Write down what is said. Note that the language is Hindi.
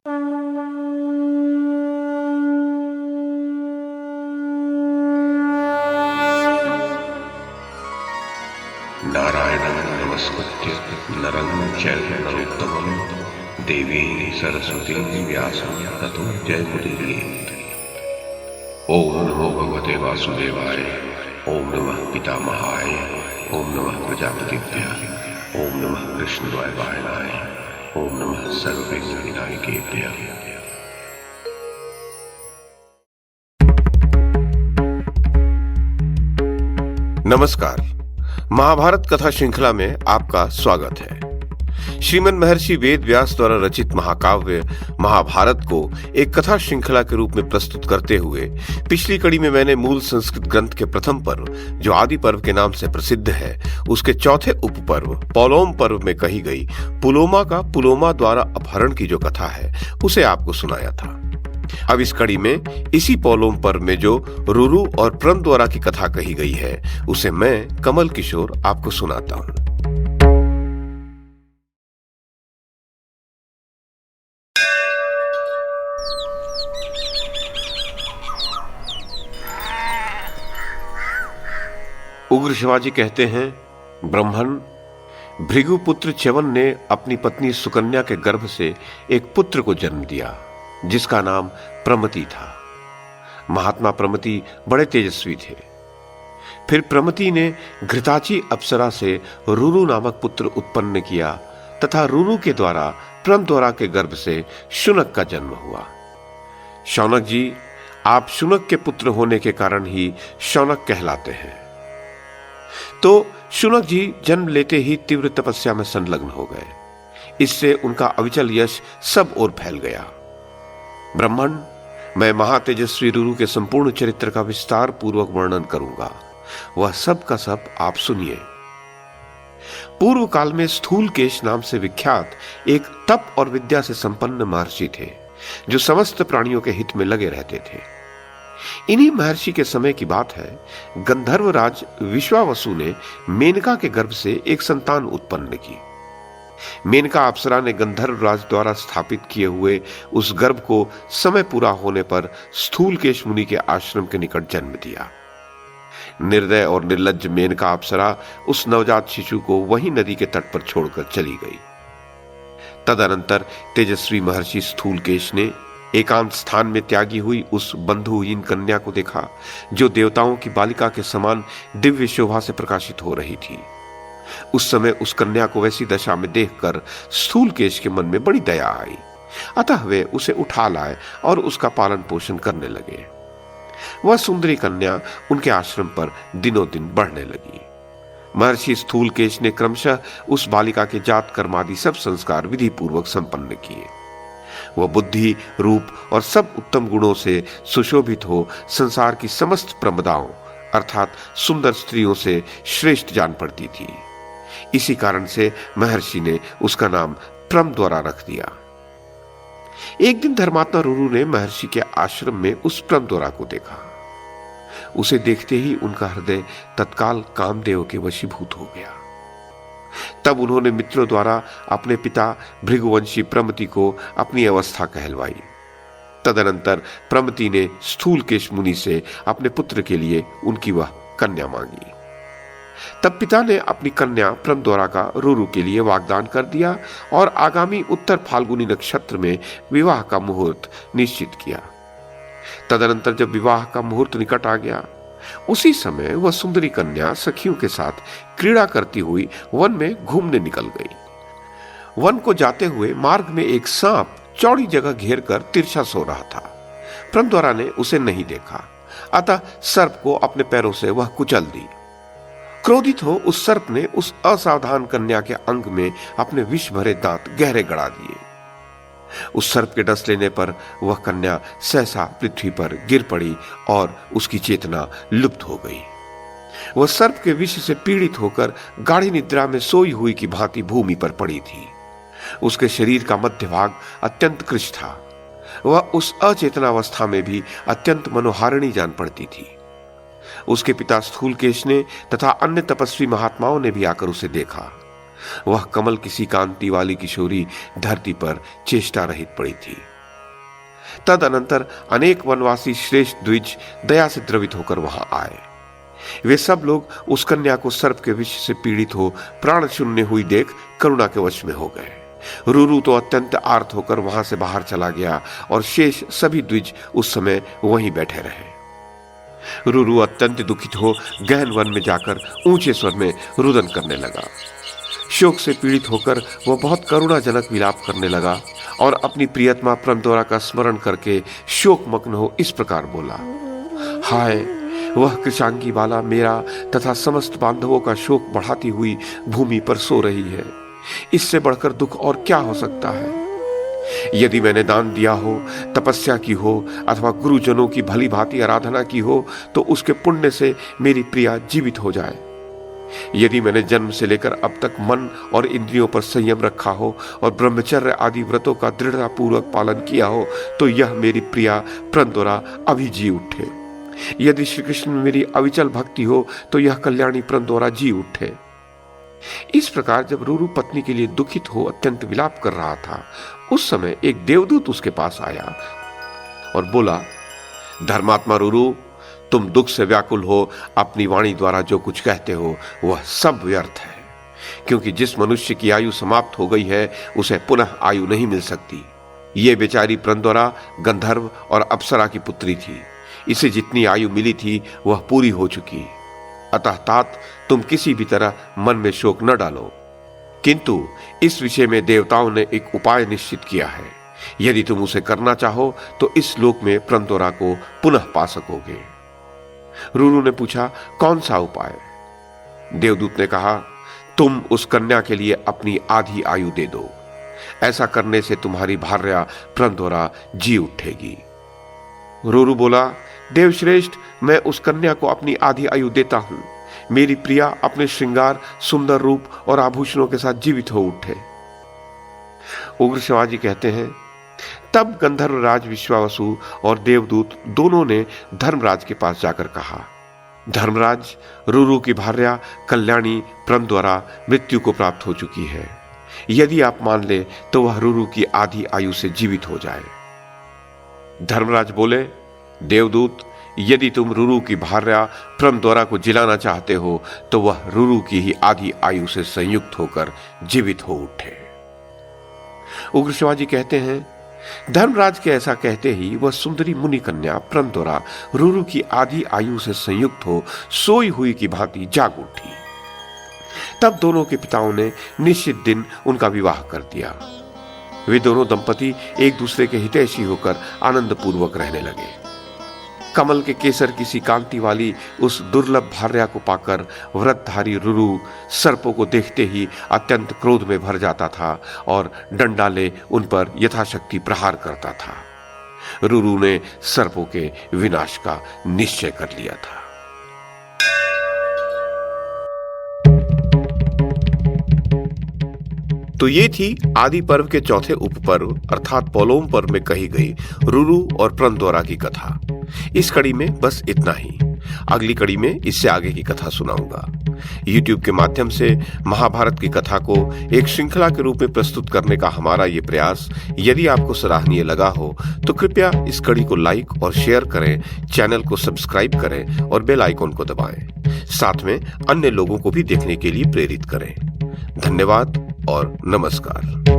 नारायणं नमस्कृत्य नरं चैव नरोत्तमं देवीं सरस्वतीं व्यासं ततो जयमुदीरयेत्। ओम नमो भगवते वासुदेवाय, ओम नमः पितामहाय, ओम नमः प्रजापतिभ्यः, ओम नमः कृष्णद्वैपायनाय, ओम नमः सर्वविघ्नविनायकेभ्यः। नमस्कार। महाभारत कथा श्रृंखला में आपका स्वागत है। श्रीमन महर्षि वेद व्यास द्वारा रचित महाकाव्य महाभारत को एक कथा श्रृंखला के रूप में प्रस्तुत करते हुए पिछली कड़ी में मैंने मूल संस्कृत ग्रंथ के प्रथम पर्व, जो आदि पर्व के नाम से प्रसिद्ध है, उसके चौथे उपपर्व पोलोम पर्व में कही गई पुलोमा का पुलोमा द्वारा अपहरण की जो कथा है उसे आपको सुनाया था। अब इस कड़ी में इसी पोलोम पर्व में जो रुरु और प्रम द्वारा की कथा कही गई है उसे मैं कमल किशोर आपको सुनाता हूं। उग्र शिवाजी कहते हैं, ब्रह्मण भृगुपुत्र च्यवन ने अपनी पत्नी सुकन्या के गर्भ से एक पुत्र को जन्म दिया जिसका नाम प्रमति था। महात्मा प्रमति बड़े तेजस्वी थे। फिर प्रमति ने घृताची अप्सरा से रुरु नामक पुत्र उत्पन्न किया तथा रुरु के द्वारा प्रमद्वारा के गर्भ से शुनक का जन्म हुआ। शौनक जी, आप शुनक के पुत्र होने के कारण ही शौनक कहलाते हैं। तो शुनक जी जन्म लेते ही तीव्र तपस्या में संलग्न हो गए। इससे उनका अविचल यश सब ओर फैल गया। ब्रह्मण, मैं महातेजस्वी रुरु के संपूर्ण चरित्र का विस्तार पूर्वक वर्णन करूंगा, वह सब का सब आप सुनिए। पूर्व काल में स्थूलकेश नाम से विख्यात एक तप और विद्या से संपन्न महर्षि थे जो समस्त प्राणियों के हित में लगे रहते थे। इन्हीं महर्षि के समय की बात है। गंधर्वराज विश्वावसु ने मेनका के गर्भ से एक संतान उत्पन्न की। मेनका अप्सरा ने गंधर्वराज द्वारा स्थापित किए हुए उस गर्भ को समय पूरा होने पर स्थूलकेश मुनि के आश्रम के निकट जन्म दिया। निर्दय और निर्लज्ज मेनका अप्सरा उस नवजात शिशु को वही नदी के तट पर छोड़कर चली गई। तदनंतर तेजस्वी महर्षि स्थूलकेश ने एकांत स्थान में त्यागी हुई उस बंधुहीन कन्या को देखा जो देवताओं की बालिका के समान दिव्य शोभा से प्रकाशित हो रही थी। उस समय उस कन्या को वैसी दशा में देखकर स्थूलकेश के मन में बड़ी दया आई। अतः वे उसे उठा लाए और उसका पालन पोषण करने लगे। वह सुंदरी कन्या उनके आश्रम पर दिनों दिन बढ़ने लगी। महर्षि स्थूलकेश ने क्रमशः उस बालिका के जात कर्मादि सब संस्कार विधि पूर्वक संपन्न किए। वह बुद्धि, रूप और सब उत्तम गुणों से सुशोभित हो संसार की समस्त प्रमदाओं अर्थात सुंदर स्त्रियों से श्रेष्ठ जान पड़ती थी। इसी कारण से महर्षि ने उसका नाम प्रमद्वारा रख दिया। एक दिन धर्मात्मा रुरु ने महर्षि के आश्रम में उस प्रमद्वारा को देखा। उसे देखते ही उनका हृदय तत्काल कामदेव के वशीभूत हो गया। तब उन्होंने मित्रों द्वारा अपने पिता भृगुवंशी प्रमति को अपनी अवस्था कहलवाई। तदनंतर प्रमति ने स्थूलकेश मुनि से अपने पुत्र के लिए उनकी वह कन्या मांगी। तब पिता ने अपनी कन्या प्रमद्वारा का रुरु के लिए वाग्दान कर दिया और आगामी उत्तर फाल्गुनी नक्षत्र में विवाह का मुहूर्त निश्चित किया। तदनंतर जब विवाह का मुहूर्त निकट आ गया, उसी समय वह सुंदरी कन्या सखियों के साथ क्रीड़ा करती हुई वन में घूमने निकल गई। वन को जाते हुए मार्ग में एक सांप चौड़ी जगह घेर कर तिरछा सो रहा था। प्रमद्वारा ने उसे नहीं देखा, अतः सर्प को अपने पैरों से वह कुचल दी। क्रोधित हो उस सर्प ने उस असावधान कन्या के अंग में अपने विष भरे दांत गहरे गड़ा दिए। उस सर्प के डस लेने पर वह कन्या सहसा पृथ्वी पर गिर पड़ी और उसकी चेतना लुप्त हो गई। वह सर्प के विष से पीड़ित होकर गाढ़ी निद्रा में सोई हुई की भांति भूमि पर पड़ी थी। उसके शरीर का मध्य भाग अत्यंत कृश था। वह उस अचेतनावस्था में भी अत्यंत मनोहारिणी जान पड़ती थी। उसके पिता स्थूलकेश ने तथा अन्य तपस्वी महात्माओं ने भी आकर उसे देखा। वह कमल किसी कांति वाली किशोरी धरती पर चेष्टा रहित पड़ी थी। तदनंतर अनेक वनवासी श्रेष्ठ द्विज दया से द्रवित होकर वहां आए। वे सब लोग उस कन्या को सर्प के विष से पीड़ित हो प्राण शून्य हुई देख करुणा के वश में हो गए। रुरु तो अत्यंत आर्त होकर वहां से बाहर चला गया और शेष सभी द्विज उस समय वहीं बैठे रहे। रुरु अत्यंत दुखित हो गहन वन में जाकर ऊंचे स्वर में रुदन करने लगा। शोक से पीड़ित होकर वह बहुत करुणाजनक विलाप करने लगा और अपनी प्रियतमा प्रमदोरा का स्मरण करके शोकमग्न हो इस प्रकार बोला, हाय, वह कृशांगी बाला मेरा तथा समस्त बांधवों का शोक बढ़ाती हुई भूमि पर सो रही है। इससे बढ़कर दुख और क्या हो सकता है? यदि मैंने दान दिया हो, तपस्या की हो अथवा गुरुजनों की भली भांति आराधना की हो तो उसके पुण्य से मेरी प्रिया जीवित हो जाए। यदि मैंने जन्म से लेकर अब तक मन और इंद्रियों पर संयम रखा हो और ब्रह्मचर्य आदि व्रतों का दृढ़तापूर्वक पालन किया हो तो यह मेरी प्रिया प्रमदोरा अभी जी उठे। यदि श्री कृष्ण में मेरी अविचल भक्ति हो तो यह कल्याणी प्रमदोरा जी उठे। इस प्रकार जब रुरु पत्नी के लिए दुखित हो अत्यंत विलाप कर रहा था, उस समय एक देवदूत उसके पास आया और बोला, धर्मात्मा रुरु, तुम दुख से व्याकुल हो, अपनी वाणी द्वारा जो कुछ कहते हो वह सब व्यर्थ है, क्योंकि जिस मनुष्य की आयु समाप्त हो गई है उसे पुनः आयु नहीं मिल सकती। ये बेचारी प्रमदोरा गंधर्व और अप्सरा की पुत्री थी। इसे जितनी आयु मिली थी वह पूरी हो चुकी। अतः तात तुम किसी भी तरह मन में शोक न डालो, किंतु इस विषय में देवताओं ने एक उपाय निश्चित किया है। यदि तुम उसे करना चाहो तो इस लोक में प्रमदोरा को पुनः पा सकोगे। रुरु ने पूछा, कौन सा उपाय? देवदूत ने कहा, तुम उस कन्या के लिए अपनी आधी आयु दे दो। ऐसा करने से तुम्हारी भार्या प्रमदोरा जी उठेगी। रुरु बोला, देवश्रेष्ठ, मैं उस कन्या को अपनी आधी आयु देता हूं। मेरी प्रिया अपने श्रृंगार, सुंदर रूप और आभूषणों के साथ जीवित हो उठे। उग्र शिवाजी कहते हैं, तब गंधर्व राज विश्वावसु और देवदूत दोनों ने धर्मराज के पास जाकर कहा, धर्मराज, रुरु की भार्या कल्याणी प्रमदोरा मृत्यु को प्राप्त हो चुकी है। यदि आप मान ले तो वह रुरु की आधी आयु से जीवित हो जाए। धर्मराज बोले, देवदूत, यदि तुम रुरु की भार्या प्रमदोरा को जिलाना चाहते हो तो वह रुरु की ही आधी आयु से संयुक्त होकर जीवित हो उठे। उग्र शिवाजी कहते हैं, धर्मराज के ऐसा कहते ही वह सुंदरी मुनि कन्या प्रमदोरा रुरु की आधी आयु से संयुक्त हो सोई हुई की भांति जाग उठी। तब दोनों के पिताओं ने निश्चित दिन उनका विवाह कर दिया। वे दोनों दंपति एक दूसरे के हितैषी होकर आनंद पूर्वक रहने लगे। कमल के केसर की सी कांति वाली उस दुर्लभ भार्या को पाकर व्रतधारी रुरु सर्पों को देखते ही अत्यंत क्रोध में भर जाता था और डंडा ले उन पर यथाशक्ति प्रहार करता था। रुरु ने सर्पों के विनाश का निश्चय कर लिया था। तो ये थी आदि पर्व के चौथे उपपर्व अर्थात पोलोम पर्व में कही गई रुरु और प्रमदोरा की कथा। इस कड़ी में बस इतना ही। अगली कड़ी में इससे आगे की कथा सुनाऊंगा। YouTube के माध्यम से महाभारत की कथा को एक श्रृंखला के रूप में प्रस्तुत करने का हमारा ये प्रयास यदि आपको सराहनीय लगा हो तो कृपया इस कड़ी को लाइक और शेयर करें, चैनल को सब्सक्राइब करें और बेल आइकॉन को दबाएं। साथ में अन्य लोगों को भी देखने के लिए प्रेरित करें। धन्यवाद और नमस्कार।